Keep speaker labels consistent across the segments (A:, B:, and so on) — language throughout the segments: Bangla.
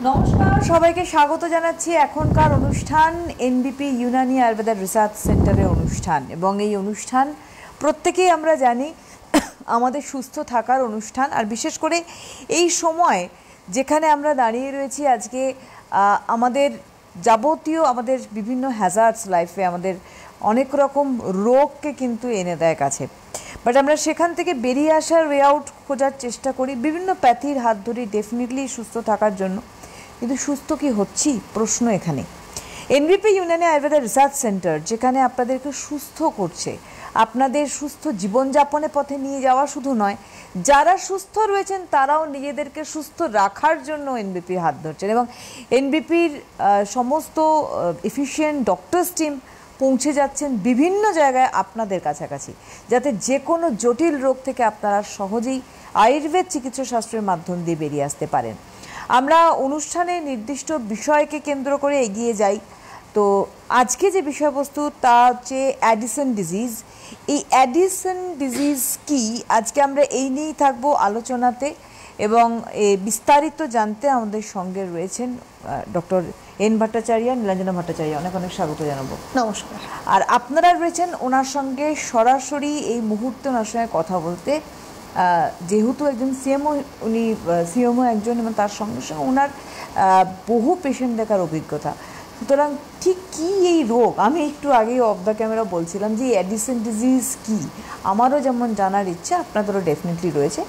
A: নমস্কার, সবাইকে স্বাগত জানাচ্ছি এখনকার অনুষ্ঠান এনবিপি ইউনানি আয়ুর্বেদা রিসার্চ সেন্টারের অনুষ্ঠান। এবং এই অনুষ্ঠান প্রত্যেকেই আমরা জানি আমাদের সুস্থ থাকার অনুষ্ঠান। আর বিশেষ করে এই সময় যেখানে আমরা দাঁড়িয়ে রয়েছি আজকে, আমাদের যাবতীয় আমাদের বিভিন্ন হ্যাজার্ডস লাইফে আমাদের অনেক রকম রোগকে কিন্তু এনে দেয় কাছে, বাট আমরা সেখান থেকে বেরিয়ে আসার ওয়ে আউট খোঁজার চেষ্টা করি বিভিন্ন প্যাথির হাত ধরে ডেফিনেটলি সুস্থ থাকার জন্য। কিন্তু সুস্থ কি হচ্ছি, প্রশ্ন এখানে। এনবিপি ইউনানি আয়ুর্বেদা রিসার্চ সেন্টার যেখানে আপনাদেরকে সুস্থ করছে, আপনাদের সুস্থ জীবনযাপনের পথে নিয়ে যাওয়া শুধু নয়, যারা সুস্থ রয়েছেন তারাও নিজেদেরকে সুস্থ রাখার জন্য এনবিপির হাত ধরছেন। এবং এনবিপির সমস্ত এফিশিয়েন্ট ডক্টরস টিম পৌঁছে যাচ্ছেন বিভিন্ন জায়গায় আপনাদের কাছাকাছি, যাতে যে কোনো জটিল রোগ থেকে আপনারা সহজেই আয়ুর্বেদ চিকিৎসা শাস্ত্রের মাধ্যম দিয়ে বেরিয়ে আসতে পারেন। আমরা অনুষ্ঠানে নির্দিষ্ট বিষয়কে কেন্দ্র করে এগিয়ে যাই। তো আজকে যে বিষয়বস্তু তা হচ্ছে অ্যাডিসন ডিজিজ। এই অ্যাডিসন ডিজিজ কি, আজকে আমরা এই নিয়েই থাকবো আলোচনাতে। এবং বিস্তারিত জানতে আমাদের সঙ্গে রয়েছেন ডক্টর এন ভট্টাচার্য, নীলাঞ্জনা ভট্টাচার্য। অনেক অনেক স্বাগত জানাবো।
B: নমস্কার।
A: আর আপনারা রয়েছেন ওনার সঙ্গে সরাসরি এই মুহূর্তে ওনার সঙ্গে কথা বলতে, যেহেতু একজন সিএমও, উনি সিএমও একজন, এবং তার সঙ্গে সঙ্গে ওনার বহু পেশেন্ট দেখার অভিজ্ঞতা। সুতরাং ঠিক কী এই রোগ, আমি একটু আগেই অফ দ্য ক্যামেরা বলছিলাম যে অ্যাডিসন ডিজিজ কী, আমারও যেমন জানার ইচ্ছা আপনাদেরও ডেফিনেটলি রয়েছে।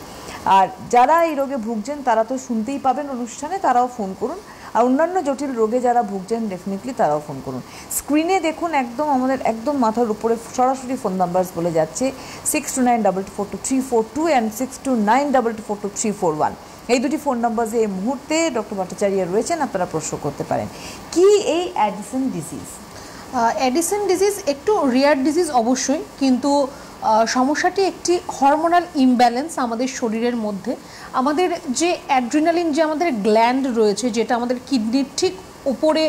A: আর যারা এই রোগে ভুগছেন তারা তো শুনতেই পাবেন অনুষ্ঠানে, তারাও ফোন করুন। আর অন্যান্য জটিল রোগে যারা ভুগছেন ডেফিনেটলি তারাও ফোন করুন। স্ক্রিনে দেখুন একদম আমাদের একদম মাথার উপরে সরাসরি ফোন নাম্বারস বলে যাচ্ছে 6292422342 অ্যান্ড 6292422341। এই দুটি ফোন নাম্বারে এই মুহূর্তে ডক্টর ভট্টাচার্য রয়েছেন, আপনারা প্রশ্ন করতে পারেন। কি এই অ্যাডিসন ডিজিজ?
B: অ্যাডিসন ডিজিজ একটু রিয়ার ডিজিজ অবশ্যই, কিন্তু সমস্যাটি একটি হরমোনাল ইমব্যালেন্স আমাদের শরীরের মধ্যে। আমাদের যে অ্যাড্রিনালিন, যে আমাদের গ্ল্যান্ড রয়েছে, যেটা আমাদের কিডনির ঠিক উপরে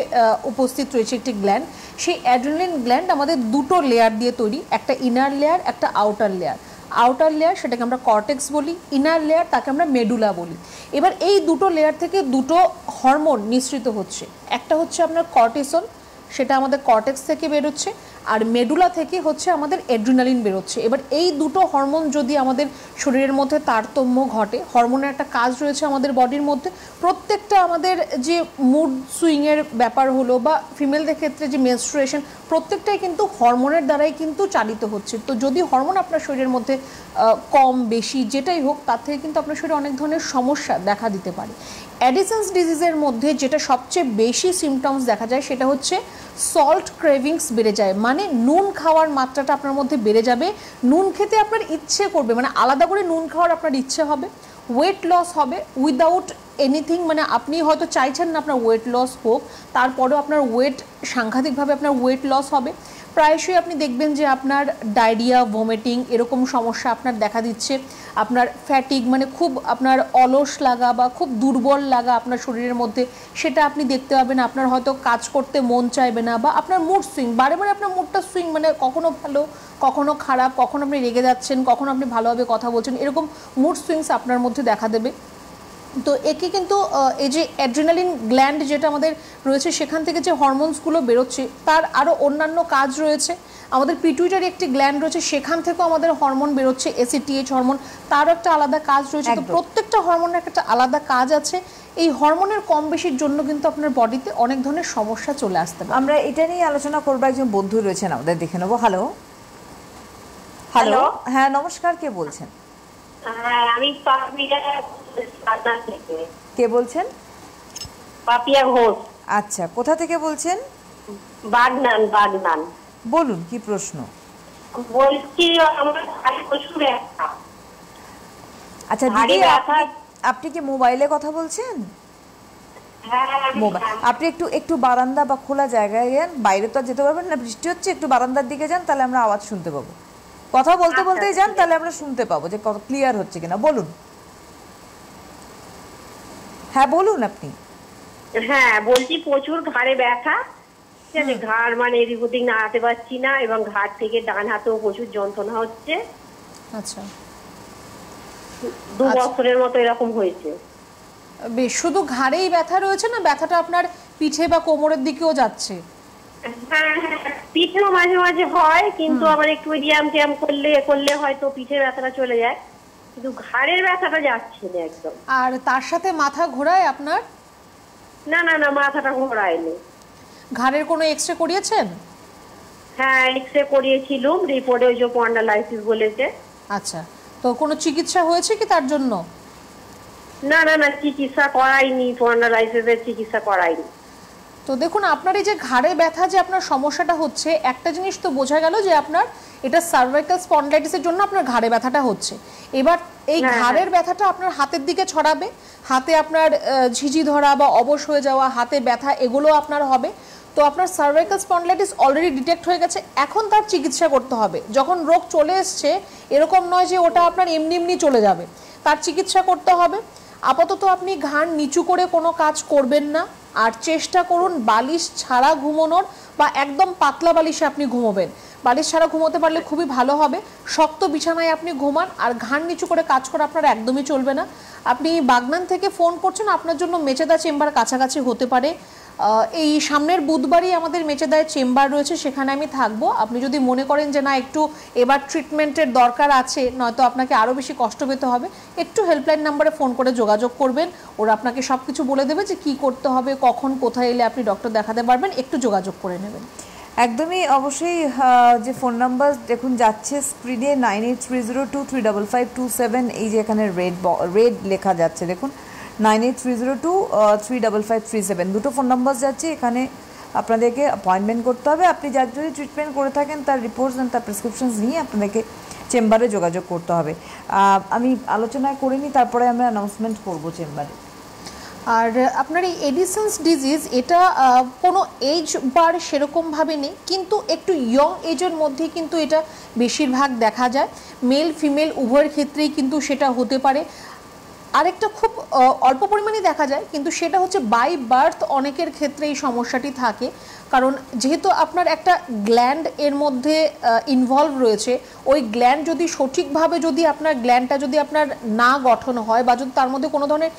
B: উপস্থিত রয়েছে একটি গ্ল্যান্ড, সেই অ্যাড্রিনালিন গ্ল্যান্ড আমাদের দুটো লেয়ার দিয়ে তৈরি, একটা ইনার লেয়ার, একটা আউটার লেয়ার। আউটার লেয়ার সেটাকে আমরা কর্টেক্স বলি, ইনার লেয়ার তাকে আমরা মেডুলা বলি। এবার এই দুটো লেয়ার থেকে দুটো হরমোন নিঃসৃত হচ্ছে, একটা হচ্ছে আপনার কর্টিসল, সেটা আমাদের কর্টেক্স থেকে বেরোচ্ছে, আর মেডুলা থেকে হচ্ছে আমাদের অ্যাড্রিনালিন বেরোচ্ছে। এবার এই দুটো হরমোন যদি আমাদের শরীরের মধ্যে তারতম্য ঘটে, হরমোনের একটা কাজ রয়েছে আমাদের বডির মধ্যে, প্রত্যেকটা আমাদের যে মুড সুইংয়ের ব্যাপার হলো বা ফিমেলদের ক্ষেত্রে যে মেনস্ট্রুয়েশন, প্রত্যেকটাই কিন্তু হরমোনের দ্বারাই কিন্তু চালিত হচ্ছে। তো যদি হরমোন আপনার শরীরের মধ্যে কম বেশি যেটাই হোক, তার থেকে কিন্তু আপনার শরীরে অনেক ধরনের সমস্যা দেখা দিতে পারে। অ্যাডিসনস ডিজিজের মধ্যে যেটা সবচেয়ে বেশি সিমটমস দেখা যায় সেটা হচ্ছে সল্ট ক্রেভিংস বেড়ে যায়, মানে নুন খাওয়ার মাত্রাটা আপনার মধ্যে বেড়ে যাবে, নুন খেতে আপনার ইচ্ছে করবে, মানে আলাদা করে নুন খাওয়ার আপনার ইচ্ছে হবে। ওয়েট লস হবে উইদাউট এনিথিং, মানে আপনি হয়তো চাইছেন না আপনার ওয়েট লস হোক, তারপরেও আপনার ওয়েট সাংঘাতিকভাবে আপনার ওয়েট লস হবে। প্রায়শই আপনি দেখবেন যে আপনার ডায়রিয়া, ভমিটিং এরকম সমস্যা আপনার দেখা দিচ্ছে। আপনার ফ্যাটিক, মানে খুব আপনার অলস লাগা বা খুব দুর্বল লাগা আপনার শরীরের মধ্যে, সেটা আপনি দেখতে পাবেন। আপনার হয়তো কাজ করতে মন চাইবে না, বা আপনার মুড সুইং, বারে বারে আপনার মুডটা সুইং, মানে কখনো ভালো কখনো খারাপ, কখনো আপনি রেগে যাচ্ছেন, কখনো আপনি ভালোভাবে কথা বলছেন, এরকম মুড সুইংস আপনার মধ্যে দেখা দেবে। তো একে কিন্তু এই যে অ্যাড্রিনালিন গ্ল্যান্ড যেটা আমাদের রয়েছে, সেখান থেকে যে হরমোনসগুলো বেরোচ্ছে তার আরও অন্যান্য কাজ রয়েছে। আমাদের পিটুইটারি একটি গ্ল্যান্ড রয়েছে, সেখান থেকেও আমাদের হরমোন বেরোচ্ছে, এসিটিএইচ হরমোন, তারও একটা আলাদা কাজ রয়েছে। তো প্রত্যেকটা হরমোনের একটা আলাদা কাজ আছে। এই হরমোনের কম বেশির জন্য কিন্তু আপনার বডিতে অনেক ধরনের সমস্যা চলে আসতে পারে।
A: আমরা এটা নিয়ে আলোচনা করবো, একজন বন্ধু রয়েছেন আমাদের, দেখে নেবো। হ্যালো হ্যালো, হ্যাঁ নমস্কার, কে বলছেন?
C: আমি
A: কে বলছেন?
C: পাপিয়া ঘোষ।
A: আচ্ছা, কোথা থেকে বলছেন?
C: বাগনান। বাগনান।
A: বলুন কি প্রশ্ন?
C: বলছি আমার প্রচুর ব্যথা।
A: আচ্ছা দিদি, আপনি কি মোবাইলে কথা বলছেন? আপনি একটু বারান্দা বা খোলা জায়গায় যান, বাইরে তো যেতে পারবেন না, বৃষ্টি হচ্ছে, একটু বারান্দার দিকে যান, তাহলে আমরা আওয়াজ শুনতে পাবো। কথা বলতে বলতেই যান, তাহলে আমরা শুনতে পাবো যে ক্লিয়ার হচ্ছে কিনা। বলুন। হ্যাঁ বলুন আপনি।
C: হ্যাঁ বলছি প্রচুর ঘাড়ে ব্যথা, ঠিক আছে, ঘাড় মানে এদিক ওদিক নাড়াতে পারছি না, এবং ঘাড় থেকে ডান হাতেও প্রচুর যন্ত্রণা হচ্ছে।
B: আচ্ছা,
C: 2 বছরের মতো এরকম হয়েছে।
B: বেশ, শুধু ঘাড়েই ব্যথা রয়েছে না ব্যথাটা আপনার পিঠে বা কোমরের দিকেও যাচ্ছে?
C: হ্যাঁ হ্যাঁ, পিঠেও মাঝে মাঝে হয়, কিন্তু আবার একটু ব্যায়াম ট্যায়াম করলে করলে হয়তো পিঠের ব্যথাটা চলে যায়, কিন্তু ঘাড়ের ব্যথাটা যাচ্ছে না একদম।
B: আর তার সাথে মাথা ঘোরায় আপনার?
C: না না না, মাথাটা ঘোরায়নি।
B: ঘাড়ের কোনো এক্সরে করিয়েছেন?
C: হ্যাঁ, এক্সরে করিয়েছিলাম, রিপোর্টে ওই যে স্পন্ডালাইসিস বলেছে।
B: আচ্ছা, তো কোনো চিকিৎসা হয়েছে কি তার জন্য?
C: না না না, চিকিৎসা করাইনি, স্পন্ডালাইসিসের চিকিৎসা করাইনি।
B: তো দেখুন, আপনার এই যে ঘাড়ে ব্যথা যে আপনার সমস্যাটা হচ্ছে, একটা জিনিস তো বোঝা গেল যে আপনার এটা সার্ভাইকাল স্পন্ডাইটিসের জন্য আপনার ঘাড়ে ব্যথাটা হচ্ছে। এবার এই ঘাড়ের ব্যথাটা আপনার হাতের দিকে ছড়াবে, হাতে আপনার ঝিঝি ধরা বা অবশ হয়ে যাওয়া, হাতে ব্যথা, এগুলো আপনার হবে। তো আপনার সার্ভাইকাল স্পন্ডাইটিস অলরেডি ডিটেক্ট হয়ে গেছে, এখন তার চিকিৎসা করতে হবে। যখন রোগ চলে এসছে এরকম নয় যে ওটা আপনার এমনি এমনি চলে যাবে, তার চিকিৎসা করতে হবে। আপাতত আপনি ঘাড় নিচু করে কোনো কাজ করবেন না, আর চেষ্টা করুন বালিশ ছাড়া ঘুমানোর, বা একদম পাতলা বালিশে আপনি ঘুমোবেন। বালিশ ছাড়া ঘুমোতে পারলে খুবই ভালো হবে। শক্ত বিছানায় আপনি ঘুমান, আর ঘাড় নিচু করে কাজ করা আপনার একদমই চলবে না। আপনি বাগনান থেকে ফোন করছেন, আপনার জন্য মেচেদা চেম্বার কাছাকাছি হতে পারে। এই সামনের বুধবারই আমাদের মেচেদায় চেম্বার রয়েছে, সেখানে আমি থাকবো। আপনি যদি মনে করেন যে না একটু এবার ট্রিটমেন্টের দরকার আছে, নয়তো আপনাকে আরও বেশি কষ্ট পেতে হবে, একটু হেল্পলাইন নাম্বারে ফোন করে যোগাযোগ করবেন। ওরা আপনাকে সব কিছু বলে দেবে যে কি করতে হবে, কখন কোথায় এলে আপনি ডক্টর দেখাতে পারবেন, একটু যোগাযোগ করে নেবেন।
A: একদমই অবশ্যই। যে ফোন নাম্বার দেখুন যাচ্ছে স্ক্রিনে 9830235527, এই যে এখানে রেড লেখা যাচ্ছে দেখুন 9830235537, দুটো ফোন নাম্বার যাচ্ছে। এখানে আপনাদেরকে অ্যাপয়েন্টমেন্ট করতে হবে। আপনি যার যদি ট্রিটমেন্ট করে থাকেন তার রিপোর্টস অ্যান্ড তার প্রেসক্রিপশনস নিয়ে আপনাদেরকে চেম্বারে যোগাযোগ করতে হবে। আমি আলোচনায় করে নিই, তারপরে আমরা অ্যানাউন্সমেন্ট করবো চেম্বারে।
B: আর আপনার এই এডিসনস ডিজিজ, এটা কোনো এজ বার সেরকমভাবে নেই, কিন্তু একটু ইয়ং এজের মধ্যেই কিন্তু এটা বেশিরভাগ দেখা যায়। মেল ফিমেল উভয়ের ক্ষেত্রেই কিন্তু সেটা হতে পারে। আরেকটা খুব অল্প পরিমাণে দেখা যায়, কিন্তু সেটা হচ্ছে বাই বার্থ অনেকের ক্ষেত্রে এই সমস্যাটি থাকে। কারণ যেহেতু আপনার একটা গ্ল্যান্ড এর মধ্যে ইনভলভ রয়েছে, ওই গ্ল্যান্ড যদি সঠিকভাবে যদি আপনার গ্ল্যান্ডটা যদি আপনার না গঠন হয়, বা যদি তার মধ্যে কোনো ধরনের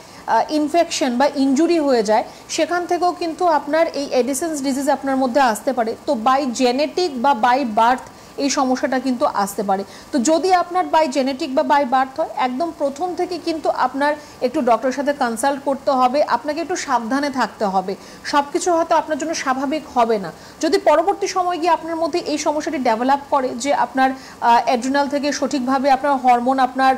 B: ইনফেকশন বা ইনজুরি হয়ে যায়, সেখান থেকেও কিন্তু আপনার এই এডিসনস ডিজিজ আপনার মধ্যে আসতে পারে। তো বাই জেনেটিক বা বাই বার্থ এই সমস্যাটা কিন্তু আসতে পারে। তো যদি আপনার বাই জেনেটিক বা বাই বার্থ হয়, একদম প্রথম থেকে কিন্তু আপনার একটু ডক্টরের সাথে কনসাল্ট করতে হবে, আপনাকে একটু সাবধানে থাকতে হবে। সব কিছু হয়তো আপনার জন্য স্বাভাবিক হবে না। যদি পরবর্তী সময় গিয়ে আপনার মধ্যে এই সমস্যাটি ডেভেলপ করে যে আপনার অ্যাড্রিনাল থেকে সঠিকভাবে আপনার হরমোন আপনার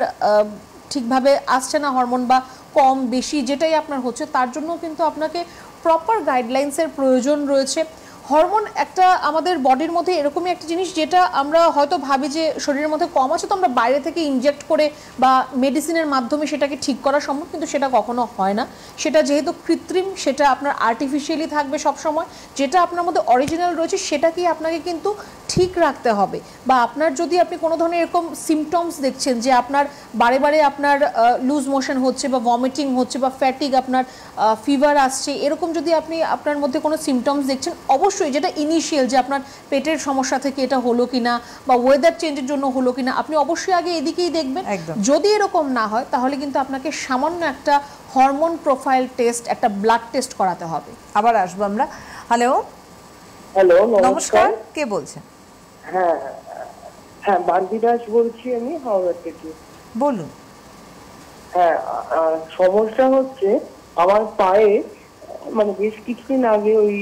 B: ঠিকভাবে আসছে না, হরমোন বা কম বেশি যেটাই আপনার হচ্ছে, তার জন্য কিন্তু আপনাকে প্রপার গাইডলাইন্সের প্রয়োজন রয়েছে। হরমোন একটা আমাদের বডির মধ্যে এরকমই একটা জিনিস, যেটা আমরা হয়তো ভাবি যে শরীরের মধ্যে কম আছে, তো আমরা বাইরে থেকে ইনজেক্ট করে বা মেডিসিনের মাধ্যমে সেটাকে ঠিক করা সম্ভব, কিন্তু সেটা কখনো হয় না। সেটা যেহেতু কৃত্রিম, সেটা আপনার আর্টিফিশিয়ালি থাকবে সবসময়। যেটা আপনার মধ্যে অরিজিনাল রয়েছে সেটাকেই আপনাকে কিন্তু ঠিক রাখতে হবে। বা আপনার যদি আপনি কোনো ধরনের এরকম সিমটমস দেখছেন যে আপনার বারে বারে আপনার লুজ মোশন হচ্ছে বা ভমিটিং হচ্ছে বা ফ্যাটিক, আপনার ফিভার আসছে, এরকম যদি আপনি আপনার মধ্যে কোনো সিমটমস দেখছেন, অবশ্যই যেটা ইনিশিয়াল যে আপনার পেটের সমস্যা থেকে এটা হলো কিনা বা ওয়েদার চেঞ্জের জন্য হলো কিনা, আপনি অবশ্যই আগে এদিকেই দেখবেন। যদি এরকম না হয় তাহলে কিন্তু আপনাকে সামান্য একটা হরমোন প্রোফাইল টেস্ট, একটা ব্লাড টেস্ট করাতে হবে।
A: আবার আসবো আমরা। হ্যালো
D: হ্যালো,
A: নমস্কার, কে বলছেন?
D: হ্যাঁ হ্যাঁ, বান্টি দাস বলছি আমি, হাওড়া থেকে।
A: বলুন।
D: হ্যাঁ, সমস্যা হচ্ছে আমার পায়ে, মানে বেশ কিছুদিন আগে ওই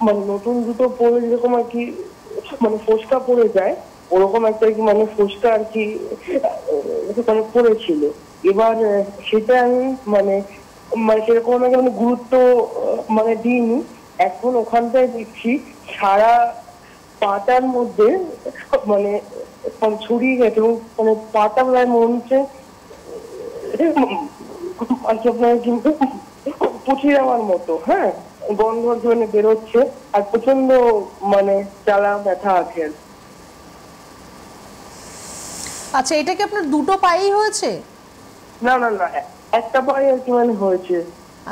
D: মানে নতুন জুতো পরে যেরকম আর কি মানে ফোসকা পড়ে যায়, ওরকম একটা কি মানে ফোসকা আর কি মানে পড়েছিল। এবার সেটা আমি মানে মানে সেরকম আমাকে মানে গুরুত্ব মানে দিইনি। এখন ওখানটায় দেখছি সারা পাটার মধ্যে মানে ছড়িয়ে গেছে, এবং মানে পাটা প্রায় মনে হচ্ছে আপনার কিন্তু পুঁছে যাওয়ার মতো। হ্যাঁ, গন্ধ মানে বেরোচ্ছে, আর প্রচন্ড মানে জ্বালা ব্যথা আছে।
B: আচ্ছা, এটা কি আপনার দুটো পায়েই হয়েছে?
D: না না না, একটা পায়ে আর কি মানে হয়েছে।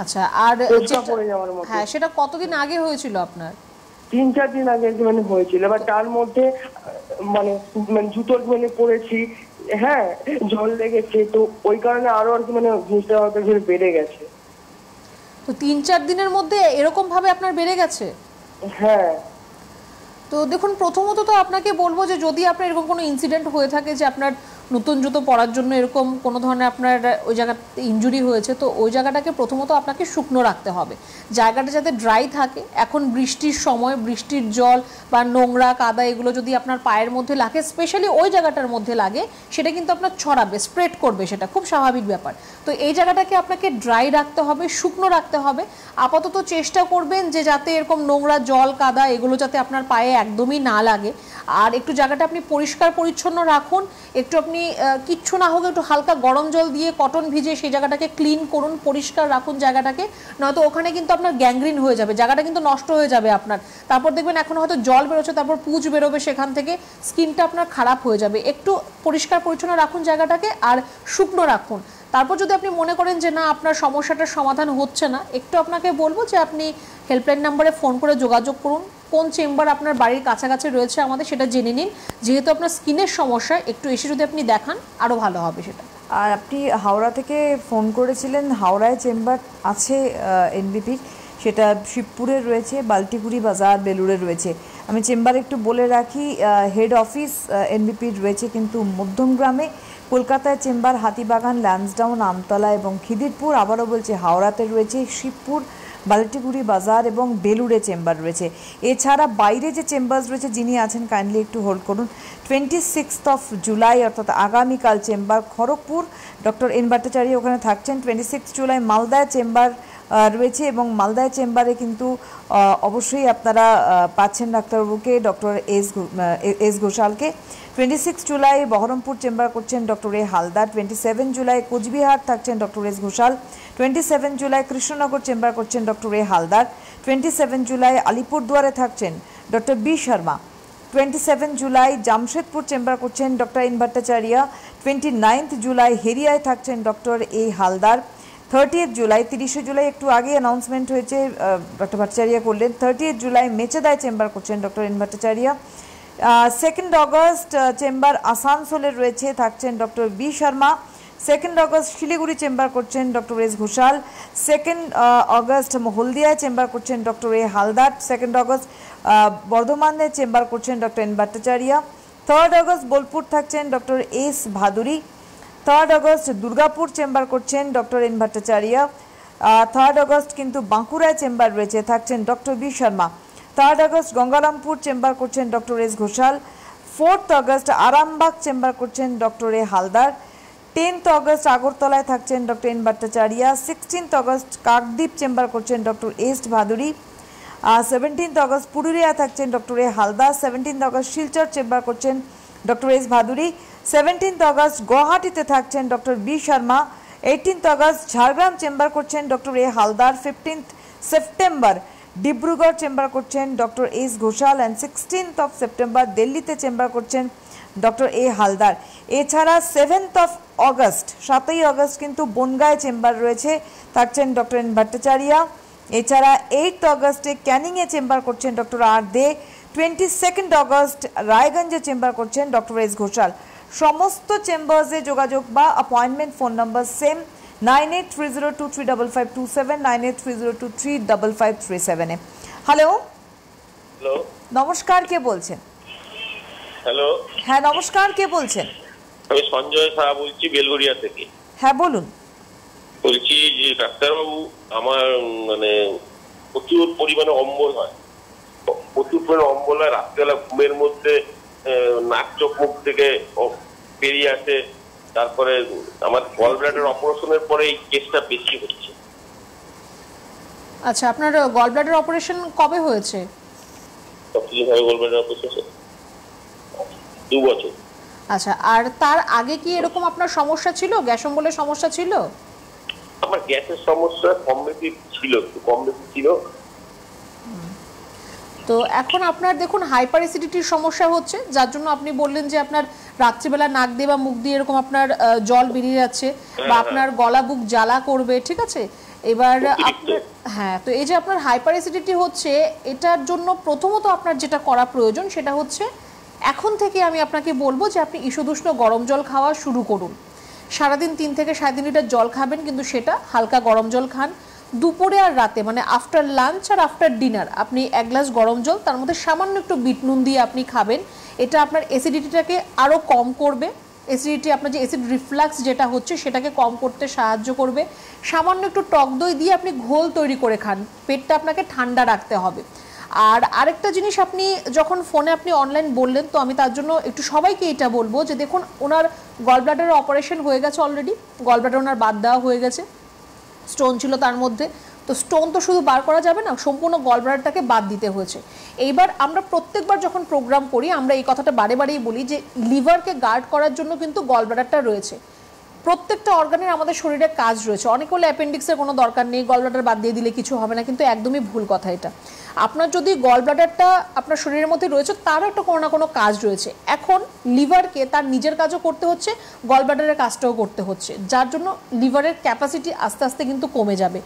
B: আচ্ছা, আর
D: হ্যাঁ,
B: সেটা কতদিন আগে হয়েছিল আপনার?
D: 3-4 দিন আগে মানে হয়েছিল। এবার তার মধ্যে মানে জুতো মানে পরেছি, হ্যাঁ জল লেগেছে, তো ওই কারণে আরো আর কি মানে জিনিসটা হয়তো বেড়ে গেছে।
B: তো 3-4 দিনের মধ্যে এরকম ভাবে আপনার বেড়ে গেছে?
D: হ্যাঁ।
B: তো দেখুন, প্রথমত তো আপনাকে বলবো যে যদি আপনার এরকম কোনো ইনসিডেন্ট হয়ে থাকে যে আপনার নতুন জুতো পরার জন্য এরকম কোনো ধরনের আপনার ওই জায়গাতে ইনজুরি হয়েছে, তো ওই জায়গাটাকে প্রথমত আপনাকে শুকনো রাখতে হবে, জায়গাটা যাতে ড্রাই থাকে। এখন বৃষ্টির সময়, বৃষ্টির জল বা নোংরা কাদা এগুলো যদি আপনার পায়ের মধ্যে লাগে, স্পেশালি ওই জায়গাটার মধ্যে লাগে, সেটা কিন্তু আপনার ছড়াবে, স্প্রেড করবে, সেটা খুব স্বাভাবিক ব্যাপার। তো এই জায়গাটাকে আপনাকে ড্রাই রাখতে হবে, শুকনো রাখতে হবে। আপাতত চেষ্টা করবেন যে যাতে এরকম নোংরা জল কাদা এগুলো যাতে আপনার পায়ে একদমই না লাগে। আর একটু জায়গাটা আপনি পরিষ্কার পরিচ্ছন্ন রাখুন, একটু আপনি কিচ্ছু না হোক একটু হালকা গরম জল দিয়ে কটন ভিজিয়ে সেই জায়গাটাকে ক্লিন করুন, পরিষ্কার রাখুন জায়গাটাকে, নয়তো ওখানে কিন্তু আপনার গ্যাংগ্রিন হয়ে যাবে, জায়গাটা কিন্তু নষ্ট হয়ে যাবে আপনার। তারপর দেখবেন এখন হয়তো জল বেরোচ্ছে, তারপর পুঁজ বেরোবে, সেখান থেকে স্কিনটা আপনার খারাপ হয়ে যাবে। একটু পরিষ্কার পরিচ্ছন্ন রাখুন জায়গাটাকে, আর শুকনো রাখুন। তারপর যদি আপনি মনে করেন যে না আপনার সমস্যাটার সমাধান হচ্ছে না, একটু আপনাকে বলবো যে আপনি হেল্পলাইন নাম্বারে ফোন করে যোগাযোগ করুন, কোন চেম্বার আপনার বাড়ির কাছাকাছি রয়েছে আমাদের সেটা জেনে নিন। যেহেতু আপনার স্কিনের সমস্যা, একটু এসে যদি আপনি দেখান আরও ভালো হবে সেটা।
A: আর আপনি হাওড়া থেকে ফোন করেছিলেন, হাওড়ায় চেম্বার আছে এনবিপির, সেটা শিবপুরে রয়েছে, বাল্টিপুরি বাজার বেলুড়ে রয়েছে। আমি চেম্বার একটু বলে রাখি, হেড অফিস এনবিপির রয়েছে কিন্তু মধ্যমগ্রামে, কলকাতায় চেম্বার হাতিবাগান, ল্যান্সডাউন, আমতলা এবং খিদিরপুর। আবারও বলছি, হাওড়াতে রয়েছে শিবপুর, বাল্টিপুরি বাজার এবং বেলুড়ে চেম্বার রয়েছে। এছাড়া বাইরে যে চেম্বার্স রয়েছে, যিনি আছেন কাইন্ডলি একটু হোল্ড করুন। 26 জুলাই অর্থাৎ আগামীকাল chamber Kharagpur, doctor N Bhattacharya ওখানে থাকছেন। 26 জুলাই মালদায় চেম্বার রয়েছে এবং মালদায় চেম্বারে কিন্তু অবশ্যই আপনারা পাচ্ছেন ডাক্তারবাবুকে, ডক্টর এস ঘোষালকে। 26 জুলাই বহরমপুর চেম্বার করছেন doctor A Haldar. 27 July Coochbehar থাকছেন doctor S Ghoshal. 27 July Krishnanagar chamber করছেন ডক্টর এ হালদার। 27 জুলাই আলিপুরদুয়ারে থাকছেন doctor B Sharma. 27 July Jamshedpur chamber করছেন ডক্টর এন ভট্টাচার্য। 29 জুলাই হেরিয়ায় থাকছেন doctor A Haldar. 30 July, 30 July একটু আগে অ্যানাউন্সমেন্ট হয়েছে, ডক্টর ভট্টাচার্য করলেন। 30 জুলাই মেচেদায় চেম্বার করছেন doctor N Bhattacharya. 2 August chamber আসানসোলে রয়েছে, থাকছেন doctor B Sharma. 2 August Siliguri chamber করছেন ডক্টর এস ঘোষাল। 2 অগস্ট হলদিয়ায় চেম্বার করছেন ডক্টর এ হালদার। 2 অগস্ট বর্ধমানে চেম্বার করছেন doctor N Bhattacharya. 3 August Bolpur থাকছেন doctor S Bhaduri. 3 August Durgapur chamber করছেন ডক্টর এন ভট্টাচার্য। 3 অগস্ট কিন্তু বাঁকুড়ায় চেম্বার রয়েছে, থাকছেন doctor B Sharma. 3 August Gangarampur chamber করছেন doctor S Ghoshal. 4 August Arambagh chamber করছেন ডক্টর এ হালদার। 10 অগস্ট আগরতলায় থাকছেন doctor N Bhattacharya. 16 August Kakdwip chamber করছেন doctor S Bhaduri. 17 August Purulia থাকছেন doctor A Haldar. 17 August Silchar chamber করছেন ডক্টর এস ভাদুরী। 17 অগস্ট গুয়াহাটিতে থাকছেন doctor B Sharma. 18 August Jhargram chamber করছেন doctor A Haldar. 15 September Dibrugarh chamber করছেন doctor S Ghoshal. And 16 September দিল্লিতে চেম্বার করছেন ডক্টর এ হালদার। এছাড়া 7 অগস্ট, 7ই অগস্ট কিন্তু বনগাঁয় চেম্বার রয়েছে, থাকছেন ডক্টর এন ভট্টাচার্য। এছাড়া 8 অগস্টে ক্যানিংয়ে চেম্বার করছেন ডক্টর আর দে। 22 অগস্ট রায়গঞ্জে চেম্বার করছেন ডক্টর এস ঘোষাল। সমস্ত চেম্বার্সে যোগাযোগ বা appointment phone number same 9830235527, 9830235537 hello
E: hello,
A: নমস্কার, কে বলছেন?
E: হ্যালো,
A: হ্যাঁ নমস্কার, কে বলছেন?
E: আমি সঞ্জয় সাহা বলছি বেলগড়িয়া থেকে।
A: হ্যাঁ বলুন।
E: বলছি যে ডাক্তারবাবু, আমার মানে প্রচুর পরিমাণে অম্বল হয়, প্রচুর পরিমাণে অম্বল হয়। রাত্রিবেলা ঘুমের মধ্যে নাক চোখ মুখ থেকে বেরিয়ে আসে। তারপরে আমার গল ব্লাডার অপারেশনের পরে এই কেসটা বেশি হচ্ছে।
B: আচ্ছা, আপনার গল ব্লাডার অপারেশন কবে হয়েছে?
E: সবকিছুভাবে গল ব্লাডার অপারেশন 2 বছর।
B: আচ্ছা, আর তার আগে কি এরকম আপনার সমস্যা ছিল, গ্যাস অম্বলের সমস্যা ছিল?
E: আমার গ্যাসের সমস্যা কম বেশি ছিল, একটু কম বেশি ছিল।
B: তো এখন আপনার দেখুন হাইপার অ্যাসিডিটির সমস্যা হচ্ছে, যার জন্য আপনি বললেন যে আপনার রাত্রিবেলা নাক দিয়ে বা মুখ দিয়ে এরকম আপনার জল বেরিয়ে যাচ্ছে বা আপনার গলা বুক জ্বালা করবে, ঠিক আছে? এবার আপনার হ্যাঁ, তো এই যে আপনার হাইপার অ্যাসিডিটি হচ্ছে, এটার জন্য প্রথমত আপনার যেটা করা প্রয়োজন সেটা হচ্ছে এখন থেকে আমি আপনাকে বলবো যে আপনি ঈষদুষ্ণ গরম জল খাওয়া শুরু করুন। সারাদিন 3 থেকে 3.5 লিটার জল খাবেন, কিন্তু সেটা হালকা গরম জল খান। দুপুরে আর রাতে মানে আফটার লাঞ্চ আর আফটার ডিনার আপনি 1 গ্লাস গরম জল, তার মধ্যে সামান্য একটু বিট নুন দিয়ে আপনি খাবেন। এটা আপনার অ্যাসিডিটিটাকে আরও কম করবে। অ্যাসিডিটি, আপনার যে অ্যাসিড রিফ্লাক্স যেটা হচ্ছে সেটাকে কম করতে সাহায্য করবে। সামান্য একটু টক দই দিয়ে আপনি ঘোল তৈরি করে খান, পেটটা আপনাকে ঠান্ডা রাখতে হবে। আর আরেকটা জিনিস, আপনি যখন ফোনে আপনি অনলাইন বললেন, তো আমি তার জন্য একটু সবাইকে এটা বলবো যে দেখুন, ওনার গল ব্লাডারের অপারেশন হয়ে গেছে অলরেডি, গল ব্লাডার ওনার বাদ দেওয়া হয়ে গেছে, স্টোন ছিল তার মধ্যে। তো স্টোন তো শুধু বার করা যাবে না, সম্পূর্ণ গল ব্লাডারটাকে বাদ দিতে হয়েছে। এইবার আমরা প্রত্যেকবার যখন প্রোগ্রাম করি আমরা এই কথাটা বারে বারেই বলি যে লিভারকে গার্ড করার জন্য কিন্তু গল ব্লাডারটা রয়েছে। প্রত্যেকটা অর্গানের আমাদের শরীরে কাজ রয়েছে। অনেক হলে অ্যাপেন্ডিক্সের কোনো দরকার নেই, গল ব্লাডার বাদ দিয়ে দিলে কিছু হবে না, কিন্তু একদমই ভুল কথা এটা। আপনার যদি গল ব্লাডারটা আপনার শরীরের মধ্যে রয়েছে, তারও একটা কোনো না কোনো কাজ রয়েছে। এখন লিভারকে তার নিজের কাজও করতে হচ্ছে, গল ব্লাডারের কাজটাও করতে হচ্ছে, যার জন্য লিভারের ক্যাপাসিটি আস্তে আস্তে কিন্তু কমে যাবে।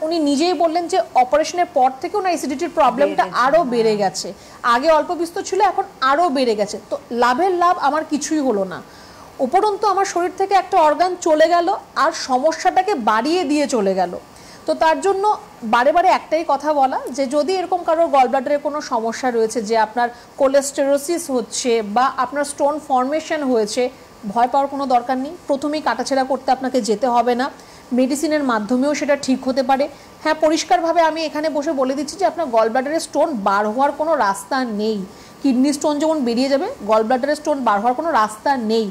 B: উনি নিজেই বললেন যে অপারেশনের পর থেকে ওনার অ্যাসিডিটির প্রবলেমটা আরও বেড়ে গেছে। আগে অল্প বিস্তর ছিল, এখন আরও বেড়ে গেছে। তো লাভের লাভ আমার কিছুই হলো না, উপরন্তু আমার শরীর থেকে একটা অর্গান চলে গেল আর সমস্যাটাকে বাড়িয়ে দিয়ে চলে গেল। তো তার জন্য বারে বারে একটাই কথা বলা যে যদি এরকম কারোর গল ব্লাডারে কোনো সমস্যা রয়েছে, যে আপনার কোলেস্টেরোসিস হচ্ছে বা আপনার স্টোন ফর্মেশন হয়েছে, ভয় পাওয়ার কোনো দরকার নেই। প্রথমেই কাটাছেঁড়া করতে আপনাকে যেতে হবে না, মেডিসিনের মাধ্যমেও সেটা ঠিক হতে পারে। হ্যাঁ, পরিষ্কারভাবে আমি এখানে বসে বলে দিচ্ছি যে আপনার গল ব্লাডারে স্টোন বার হওয়ার কোনো রাস্তা নেই। কিডনি স্টোন যেমন বেরিয়ে যাবে, গল ব্লাডারে স্টোন বার হওয়ার কোনো রাস্তা নেই।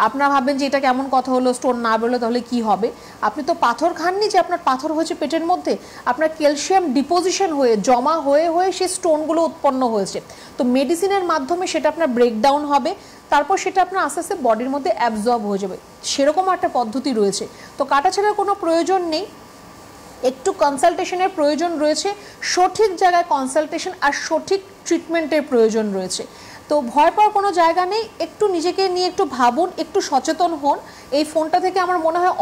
B: আপনারা ভাববেন যে এটা কেমন কথা হলো, স্টোন না বেরোলে তাহলে কি হবে? আপনি তো পাথর খাননি যে আপনার পাথর হয়েছে পেটের মধ্যে, আপনার ক্যালসিয়াম ডিপোজিশন হয়ে জমা হয়ে হয়ে সেই স্টোনগুলো উৎপন্ন হয়েছে। তো মেডিসিনের মাধ্যমে সেটা আপনার ব্রেকডাউন হবে, তারপর সেটা আপনার আস্তে আস্তে বডির মধ্যে অ্যাবজর্ব হয়ে যাবে। সেরকম একটা পদ্ধতি রয়েছে। তো কাটাছেঁড়ার কোনো প্রয়োজন নেই, একটু কনসালটেশনের প্রয়োজন রয়েছে, সঠিক জায়গায় কনসালটেশন আর সঠিক ট্রিটমেন্টের প্রয়োজন রয়েছে। তো ভয় পাওয়ার কোনো জায়গা নেই, একটু নিজেকে নিয়ে একটু ভাবুন, একটু সচেতন হন। এই ফোনটা থেকে আমার মনে হয়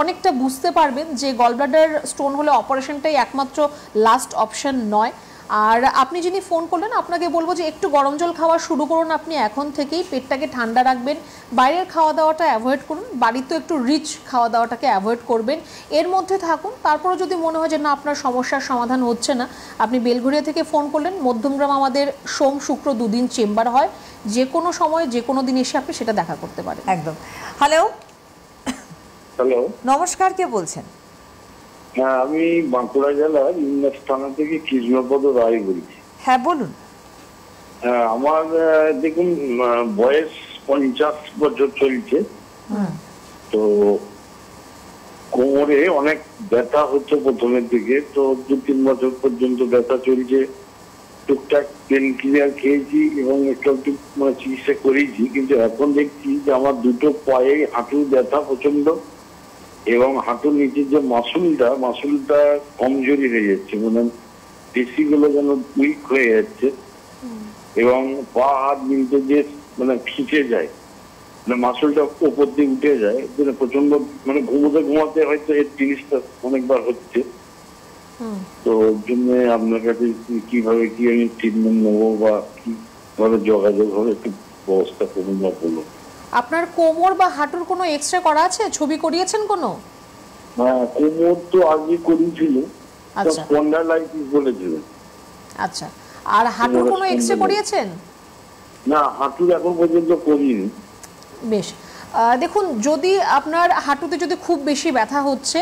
B: অনেকটা বুঝতে পারবেন যে গল ব্লাডার স্টোন হলে অপারেশনটাই একমাত্র লাস্ট অপশন নয়। আর আপনি যিনি ফোন করলেন, আপনাকে বলবো যে একটু গরম জল খাওয়া শুরু করুন আপনি এখন থেকেই, পেটটাকে ঠান্ডা রাখবেন, বাইরের খাওয়া দাওয়াটা অ্যাভয়েড করুন, বাড়িতে একটু রিচ খাওয়া দাওয়াটাকে অ্যাভয়েড করবেন, এর মধ্যে থাকুন। তারপরে যদি মনে হয় যে না আপনার সমস্যার সমাধান হচ্ছে না, আপনি বেলঘরিয়া থেকে ফোন করলেন, মধ্যমগ্রাম আমাদের সোম শুক্র 2 দিন চেম্বার হয়, যে কোনো সময় যে কোনো দিন এসে আপনি সেটা দেখা করতে পারেন।
A: একদম। হ্যালো
F: হ্যালো,
A: নমস্কার, কে বলছেন?
F: হ্যাঁ আমি বাঁকুড়া জেলার ইন্দাস থানা থেকে কৃষ্ণপদ রায় বলছি।
A: হ্যাঁ বলুন।
F: হ্যাঁ, আমার দেখুন বয়স 50 বছর চলছে। তো কোমরে অনেক ব্যথা হচ্ছে প্রথমের দিকে, তো 2-3 বছর পর্যন্ত ব্যথা চলছে। টুকটাক পেন কিলার খেয়েছি এবং একটু চিকিৎসা করেছি, কিন্তু এখন দেখছি যে আমার দুটো পায়ে হাঁটুর ব্যথা প্রচন্ড, এবং হাঁটুর নিচের যে মাসুলটা কমজোরি হয়ে যাচ্ছে, মানে পেশিগুলো যেন উইক হয়ে যাচ্ছে, এবং পা হাত মিলতে যে মানে খিচে যায়, মানে মাসুলটা উপর দিয়ে উঠে যায়, প্রচন্ড মানে ঘুমাতে হয়তো এই জিনিসটা অনেকবার হচ্ছে। তো ওর জন্য আপনার কাছে কিভাবে কি আমি ট্রিটমেন্ট নেবো বা কিভাবে যোগাযোগ হবে একটু ব্যবস্থা করুন বা বলুন।
B: আপনার কোমর বা হাঁটুর কোনো এক্সরে করা আছে, ছবি করিয়েছেন কোনো?
F: হ্যাঁ, কোমর তো আগে করিয়েছিল,
B: আচ্ছা
F: স্পন্ডাইলাইটিস বলেছিল।
B: আচ্ছা, আর হাঁটুর কোনো এক্সরে করিয়েছেন?
F: না, হাঁটুর এখন পর্যন্ত করিনি।
B: বেশ, দেখুন যদি আপনার হাঁটুতে যদি খুব বেশি ব্যথা হচ্ছে,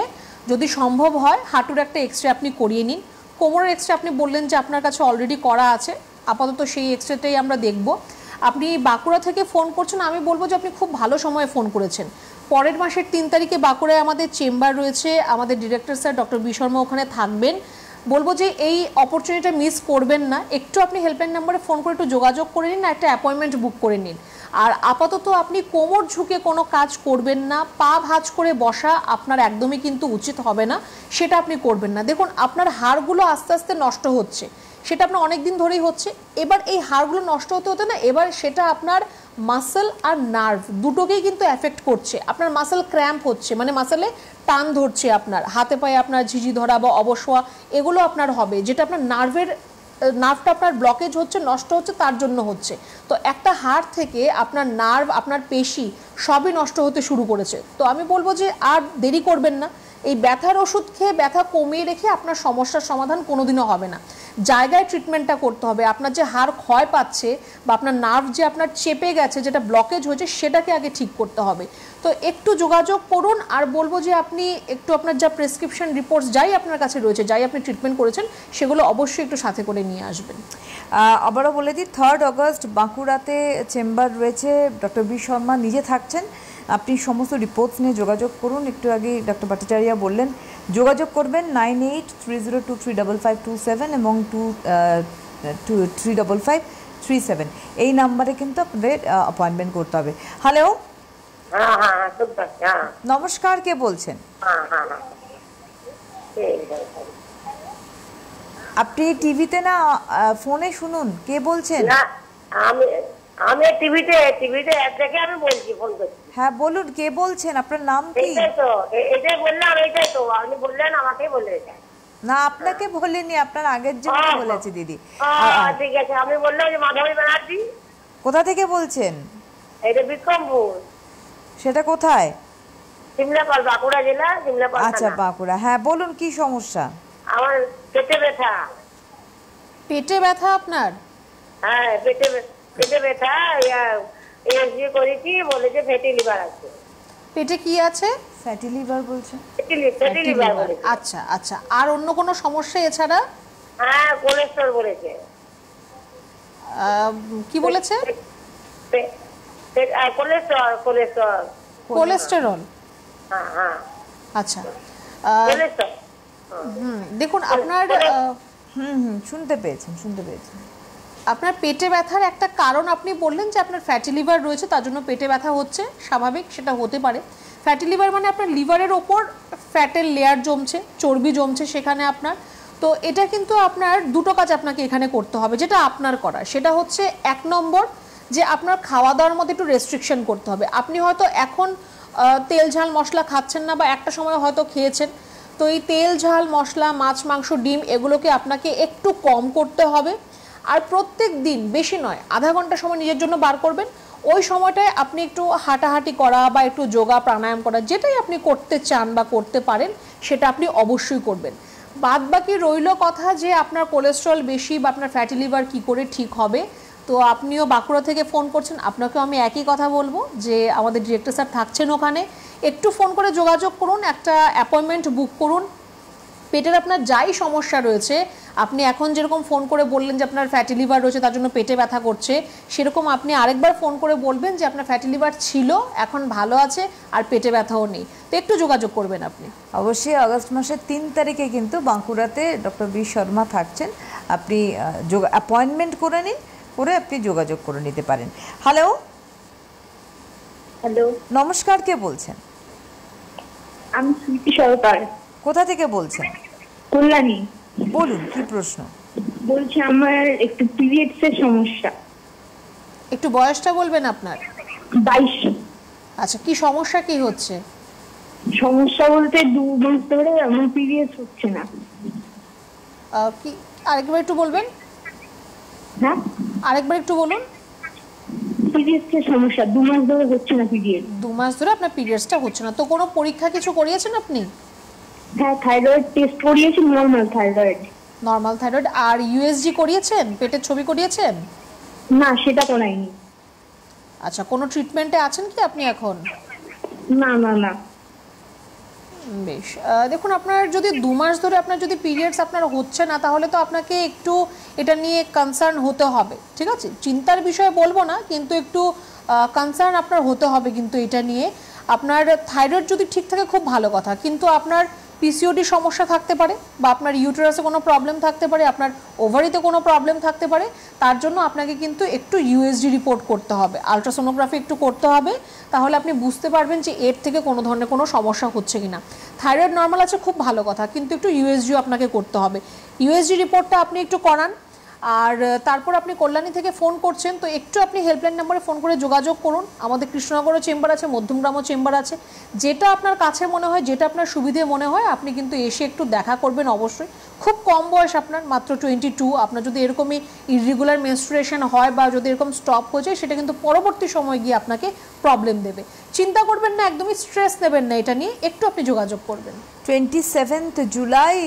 B: যদি সম্ভব হয় হাঁটুর একটা এক্সরে আপনি করিয়ে নিন। কোমরের এক্সরে আপনি বললেন যে আপনার কাছে অলরেডি করা আছে, আপাতত সেই এক্সরেটাই আমরা দেখব। আপনি বাঁকুড়া থেকে ফোন করছেন, আমি বলবো যে আপনি খুব ভালো সময়ে ফোন করেছেন। পরের মাসের 3 তারিখে বাঁকুড়ায় আমাদের চেম্বার রয়েছে, আমাদের director sir doctor B Sharma ওখানে থাকবেন। বলবো যে এই অপরচুনিটিটা মিস করবেন না, একটু আপনি হেল্পলাইন নাম্বারে ফোন করে একটু যোগাযোগ করে নিন, একটা অ্যাপয়েন্টমেন্ট বুক করে নিন। আর আপাতত আপনি কোমর ঝুঁকে কোনো কাজ করবেন না, পা ভাঁজ করে বসা আপনার একদমই কিন্তু উচিত হবে না, সেটা আপনি করবেন না। দেখুন আপনার হাড়গুলো আস্তে আস্তে নষ্ট হচ্ছে, সেটা আপনার অনেক দিন ধরেই হচ্ছে। এবার এই হাড়গুলো নষ্ট হতে হতে না, এবার সেটা আপনার মাসেল আর নার্ভ দুটোকেই কিন্তু এফেক্ট করছে। আপনার মাসেল ক্র্যাম্প হচ্ছে, মানে মাসেলে টান ধরছে, আপনার হাতে পায়ে আপনার ঝিঝি ধরা বা অবসোয়া এগুলো আপনার হবে, যেটা আপনার নার্ভের নার্ভটা আপনার ব্লকেজ হচ্ছে, নষ্ট হচ্ছে, তার জন্য হচ্ছে। তো একটা হাড় থেকে আপনার নার্ভ, আপনার পেশি সবই নষ্ট হতে শুরু করেছে। তো আমি বলবো যে আর দেরি করবেন না, এই ব্যথার ওষুধ খেয়ে ব্যথা কমিয়ে রেখে আপনার সমস্যার সমাধান কোনোদিনও হবে না। জায়গায় ট্রিটমেন্টটা করতে হবে। আপনার যে হাড় ক্ষয় পাচ্ছে বা আপনার নার্ভ যে আপনার চেপে গেছে, যেটা ব্লকেজ হয়েছে, সেটাকে আগে ঠিক করতে হবে। তো একটু যোগাযোগ করুন। আর বলবো যে আপনি একটু আপনার যা প্রেসক্রিপশন রিপোর্টস যাই আপনার কাছে রয়েছে, যাই আপনি ট্রিটমেন্ট করেছেন, সেগুলো অবশ্যই একটু সাথে করে নিয়ে আসবেন।
A: আবারও বলে দিই, 3 অগস্ট বাঁকুড়াতে চেম্বার রয়েছে, ডক্টর বি শর্মা নিজে থাকছেন। আপনি সমস্ত রিপোর্টস নিয়ে যোগাযোগ করুন। একটু আগে ডক্টর ভট্টাচার্য বললেন যোগাযোগ করবেন 9830255527 এবং 35537 এই নাম্বারে কিন্তু আপনাদের অ্যাপয়েন্টমেন্ট করতে হবে। হ্যালো, নমস্কার, কে বলছেন? আপনি টিভিতে না ফোনে শুনুন, কে বলছেন?
G: আমি টিভিতে দেখে আমি বলছি, ফোন করছি।
A: হ্যাঁ বলুন, কে বলছেন, আপনার নাম কি?
G: এটাই বললাম, এটাই তো আপনি বললেন, আমাকে বলে।
A: না, আপনাকে বলিনি, আপনার আগের জন বলেছে দিদি।
G: ঠিক আছে, আমি বললাম যে মাধবী ব্যানার্জি।
A: কোথা থেকে বলছেন?
G: এটা বিক্রমপুর।
A: সেটা কোথায়?
G: সিমলাপাল, বাঁকুড়া জেলা, সিমলাপাল।
A: আচ্ছা, বাঁকুড়া। হ্যাঁ বলুন, কি সমস্যা?
G: আমার পেটে ব্যথা।
B: পেটে ব্যথা আপনার?
G: হ্যাঁ, পেটে ব্যথা। এসজি করেছি, বলেছে ফ্যাটি লিভার আছে।
B: পেটে কি আছে?
A: ফ্যাটি লিভার বলছে।
G: ফ্যাটি লিভার বলেছে।
B: আচ্ছা আচ্ছা, আর অন্য কোনো সমস্যা এছাড়া?
G: হ্যাঁ, কোলেস্ট্রল বলেছে।
B: কি বলেছে? কোলেস্টেরল।
G: হ্যাঁ হ্যাঁ,
B: আচ্ছা,
G: কোলেস্ট্রল।
B: দেখুন আপনার
A: শুনতে পেয়েছেন।
B: আপনার পেটে ব্যথার একটা কারণ আপনি বললেন যে আপনার ফ্যাটি লিভার রয়েছে, তার জন্য পেটে ব্যথা হচ্ছে। স্বাভাবিক, সেটা হতে পারে। ফ্যাটি লিভার মানে আপনার লিভারের ওপর ফ্যাটের লেয়ার জমছে, চর্বি জমছে সেখানে আপনার। তো এটা কিন্তু আপনার দুটো কাজ আপনাকে এখানে করতে হবে, যেটা আপনার করা। সেটা হচ্ছে 1 নম্বর, যে আপনার খাওয়া দাওয়ার মধ্যে একটু রেস্ট্রিকশন করতে হবে। আপনি হয়তো এখন তেল ঝাল মশলা খাচ্ছেন না, বা একটা সময় হয়তো খেয়েছেন। তো এই তেল ঝাল মশলা, মাছ মাংস ডিম, এগুলোকে আপনাকে একটু কম করতে হবে। আর প্রত্যেক দিন, বেশি নয়, আধা ঘন্টা সময় নিজের জন্য বার করবেন। ওই সময়টায় আপনি একটু হাঁটাহাঁটি করা বা একটু যোগা প্রাণায়াম করা, যেটাই আপনি করতে চান বা করতে পারেন, সেটা আপনি অবশ্যই করবেন। বাদ বাকি রইল কথা যে আপনার কোলেস্ট্রল বেশি বা আপনার ফ্যাটি লিভার কী করে ঠিক হবে। তো আপনিও বাঁকুড়া থেকে ফোন করছেন, আপনাকেও আমি একই কথা বলবো যে আমাদের ডিরেক্টর স্যার থাকছেন ওখানে, একটু ফোন করে যোগাযোগ করুন, একটা অ্যাপয়েন্টমেন্ট বুক করুন। পেটের আপনার যাই সমস্যা রয়েছে, আপনি এখন যেরকম ফোন করে বললেন যে আপনার ফ্যাটি লিভার রয়েছে, তার জন্য পেটে ব্যথা করছে, সেরকম আপনি আরেকবার ফোন করে বলবেন যে আপনার ফ্যাটি লিভার ছিল, এখন ভালো আছে, আর পেটে ব্যথাও নেই। তো একটু যোগাযোগ করবেন আপনি।
A: অবশ্যই আগস্ট মাসের 3 তারিখে কিন্তু বাঁকুড়াতে ডক্টর বি শর্মা থাকছেন। আপনি অ্যাপয়েন্টমেন্ট করে নিন, করে আপনি যোগাযোগ করে নিতে পারেন। হ্যালো, নমস্কার, কে বলছেন?
H: আমি সুইটি সরকার।
A: কোথা থেকে বলছেন?
H: কল্যাণী।
A: বলুন, কি প্রশ্ন?
H: বলছি আমার একটু পিরিয়ডস এর সমস্যা।
B: একটু বয়সটা বলবেন আপনার?
H: 22।
B: আচ্ছা, কি সমস্যা, কি হচ্ছে?
H: সমস্যা বলতে 2 মাস ধরে আমার পিরিয়ডস হচ্ছে না।
B: কি আরেকবার একটু বলবেন?
H: হ্যাঁ,
B: আরেকবার একটু বলুন।
H: পিরিয়ডস এর সমস্যা, 2 মাস ধরে হচ্ছে না পিরিয়ড।
B: 2 মাস ধরে আপনার পিরিয়ডসটা হচ্ছে না। তো কোনো পরীক্ষা কিছু করিয়েছেন আপনি?
H: হ্যাঁ, থাইরয়েড টেস্ট করিয়েছি, নরমাল থাইরয়েড।
B: Normal thyroid. আর ইউএসজি করিয়েছেন? পেটের ছবি করিয়েছেন?
H: না, সেটা করাইনি।
B: আচ্ছা, কোনো ট্রিটমেন্টে আছেন কি আপনি এখন?
H: না না না।
B: বেশ, দেখুন আপনার যদি 2 মাস ধরে আপনার যদি পিরিয়ডস আপনার হচ্ছে না, তাহলে তো আপনাকে একটু এটা নিয়ে কনসার্ন হতে হবে। ঠিক আছে, চিন্তার বিষয় বলবো না, কিন্তু একটু কনসার্ন আপনার হতে হবে কিন্তু এটা নিয়ে। আপনার থাইরয়েড যদি ঠিক থাকে খুব ভালো কথা, কিন্তু আপনার পিসিওডি সমস্যা থাকতে পারে, বা আপনার ইউটেরাসে কোনো প্রবলেম থাকতে পারে, আপনার ওভারিতে কোনো প্রবলেম থাকতে পারে। তার জন্য আপনাকে কিন্তু একটু ইউএসজি রিপোর্ট করতে হবে, আলট্রাসোনোগ্রাফি একটু করতে হবে। তাহলে আপনি বুঝতে পারবেন যে এর থেকে কোনো ধরনের কোনো সমস্যা হচ্ছে কিনা। থাইরয়েড নর্মাল আছে, খুব ভালো কথা, কিন্তু একটু ইউএসজিও আপনাকে করতে হবে। ইউএসজি রিপোর্টটা আপনি একটু করান। আর তারপর আপনি কল্যাণী থেকে ফোন করছেন, তো একটু আপনি হেল্পলাইন নাম্বারে ফোন করে যোগাযোগ করুন। আমাদের কৃষ্ণনগরও চেম্বার আছে, মধ্যমগ্রামও চেম্বার আছে। যেটা আপনার কাছে মনে হয়, যেটা আপনার সুবিধে মনে হয়, আপনি কিন্তু এসে একটু দেখা করবেন। অবশ্যই খুব কম বয়স আপনার, মাত্র 22। আপনার যদি এরকমই ইররেগুলার মেনস্ট্রুয়েশন হয় বা যদি এরকম স্টপ হয়ে যায়, সেটা কিন্তু পরবর্তী সময় গিয়ে আপনাকে প্রবলেম দেবে। চিন্তা করবেন না, একদমই স্ট্রেস নেবেন না, এটা নিয়ে একটু আপনি যোগাযোগ করবেন।
A: 27 জুলাই,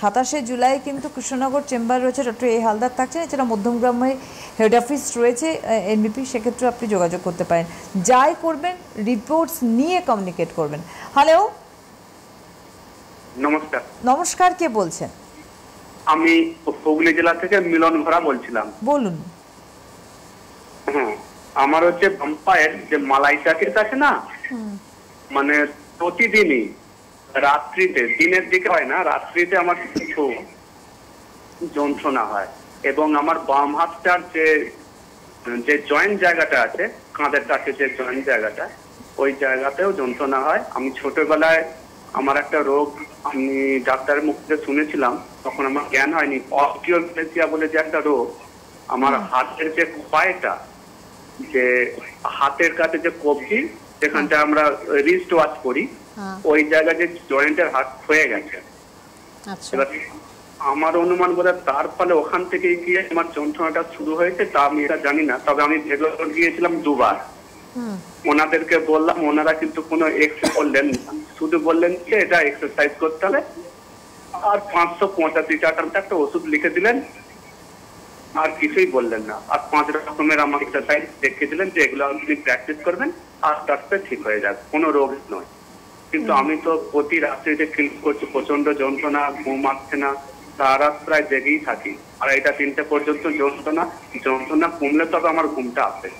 A: 27 জুলাই কিন্তু কৃষ্ণনগর চেম্বার রয়েছে, ডক্টর এ হালদার থাকছেন। এছাড়া মধ্যমগ্রামে হেড অফিস রয়েছে এনবিপি, সেক্ষেত্রে আপনি যোগাযোগ করতে পারেন। যাই করবেন রিপোর্টস নিয়ে কমিউনিকেট করবেন। হ্যালো,
I: নমস্কার।
A: নমস্কার, কে বলছেন?
I: আমি হুগলি জেলা থেকে মিলন ঘোড়া বলছিলাম।
A: বলুন।
I: হ্যাঁ, আমার হচ্ছে বাম্পায়ের যে মালাই চাকির কাছে না, মানে প্রতিদিনই রাত্রিতে, দিনের দিকে হয় না, রাত্রিতে আমার কিছু যন্ত্রণা হয়। এবং আমার বাম হাতটার যে জয়েন্ট জায়গাটা আছে, কাঁধের কাছে যে জয়েন্ট জায়গাটা, ওই জায়গাতেও যন্ত্রণা হয়। আমি ছোটবেলায় আমার একটা রোগ আমি ডাক্তারের মুখ থেকে শুনেছিলাম, তখন আমার জ্ঞান হয়নি, অস্টিওপ্লেসিয়া বলে যে একটা রোগ। আমার হাতের যে ক্ষয়টা, যে হাতের কাছে যে কবজি, যেখানটা আমরা রিস্ট ওয়াচ করি, ওই জায়গায় যে জয়েন্টের হাত ক্ষয়ে গেছে। এবার আমার অনুমান বোধ হয় তার ফলে ওখান থেকে গিয়ে আমার যন্ত্রণাটা শুরু হয়েছে, তা আমি এটা জানি না। তবে আমি ভেলোর গিয়েছিলাম 2 বার। ওনাদেরকে বললাম, ওনারা কিন্তু কোনো এক্সরে করলেন না, শুধু বললেন যে এটা এক্সারসাইজ করতে হবে, আর 585 টাকার একটা ওষুধ লিখে দিলেন, আর কিছুই বললেন না। আর 5 রকমের আমার এক্সারসাইজ দেখিয়ে দিলেন যে এগুলো আপনি প্র্যাকটিস করবেন, আস্তে আস্তে ঠিক হয়ে যাবে, কোনো রোগ নয়। কিন্তু আমি তো প্রতি রাত্রিতে ফিল করছি প্রচন্ড যন্ত্রণা, ঘুম আসছে না, সারা প্রায় জেগেই থাকি। আর এটা 3টে পর্যন্ত যন্ত্রণা কমলে তবে আমার ঘুমটা আসে।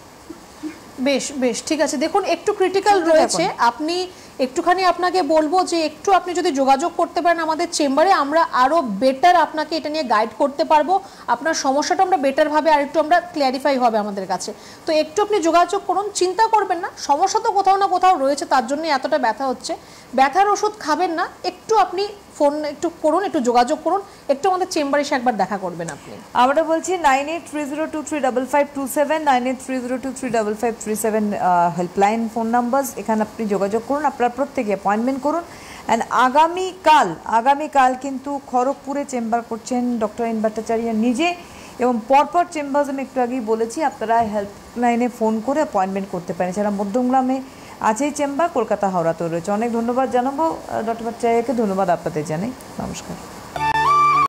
B: বেশ বেশ, ঠিক আছে। দেখুন, একটু ক্রিটিক্যাল রয়েছে, আপনি একটুখানি আপনাকে বলবো যে একটু আপনি যদি যোগাযোগ করতে পারেন আমাদের চেম্বারে, আমরা আরো বেটার আপনাকে এটা নিয়ে গাইড করতে পারবো। আপনার সমস্যাটা আমরা বেটার ভাবে আর একটু আমরা ক্লিয়ারিফাই হবে আমাদের কাছে। তো একটু আপনি যোগাযোগ করুন, চিন্তা করবেন না, সমস্যা তো কোথাও না কোথাও রয়েছে, তার জন্য এতটা ব্যথা হচ্ছে। ব্যথার ওষুধ খাবেন না, একটু আপনি ফোন একটু করুন, একটু যোগাযোগ করুন, একটু আমাদের চেম্বারে এসে একবার দেখা করবেন আপনি।
A: আমরা বলছি 9830235527, 9830235537 হেল্পলাইন ফোন নাম্বারস। এখানে আপনি যোগাযোগ করুন, আপনারা প্রত্যেকে অ্যাপয়েন্টমেন্ট করুন। অ্যান্ড আগামীকাল কিন্তু খড়গপুরে চেম্বার করছেন ডক্টর এন ভট্টাচার্য নিজে, এবং পরপর চেম্বার্স আমি একটু আগেই বলেছি আপনারা হেল্পলাইনে ফোন করে অ্যাপয়েন্টমেন্ট করতে পারেন। এছাড়া মধ্যমগ্রামে আছেই চেম্বার, কলকাতা হাওড়াতেও রয়েছে। অনেক ধন্যবাদ জানাবো ডক্টর ভট্টাচার্যকে, ধন্যবাদ আপনাদের জানাই, নমস্কার।